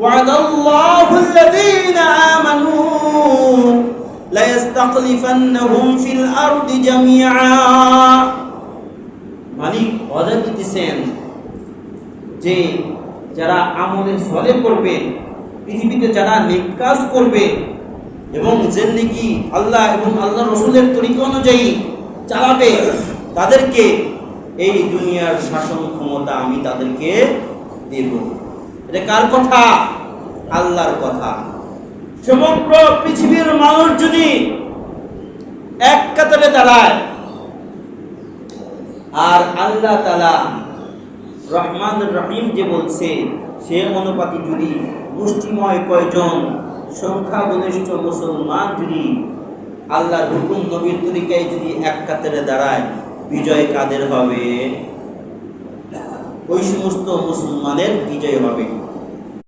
ওয়াদাল্লাহু আল্লাযীনা আমানু লা ইস্তাখলিফান্নাহুম ফিল আরদি জামিআ। মালিক ওয়াদা দিতেছেন যে যারা আমলে সলেহ করবে, পৃথিবীতে যারা নেক কাজ করবে এবং জিন্দেগি আল্লাহ এবং আল্লাহ রসুলের তরিকা অনুযায়ী চালাবে, তাদেরকে এই দুনিয়ার শাসন ক্ষমতা আমি তাদেরকে দেব। এটা কার কথা? আল্লাহর কথা। সমগ্র পৃথিবীর মানুষ যদি এক কাতারে দাঁড়ায় আর আল্লাহ তাআলা রহমান রহিম যে বলছে সে অনুপাতে যদি মুষ্টিময় কয়জন সংখ্যাগরিষ্ঠ মুসলমান যদি আল্লাহর হুকুম নবীর তরিকায় যদি এক কাতারে দাঁড়ায়, বিজয় কাদের হবে? ওই সমস্ত মুসলমানের বিজয় হবে।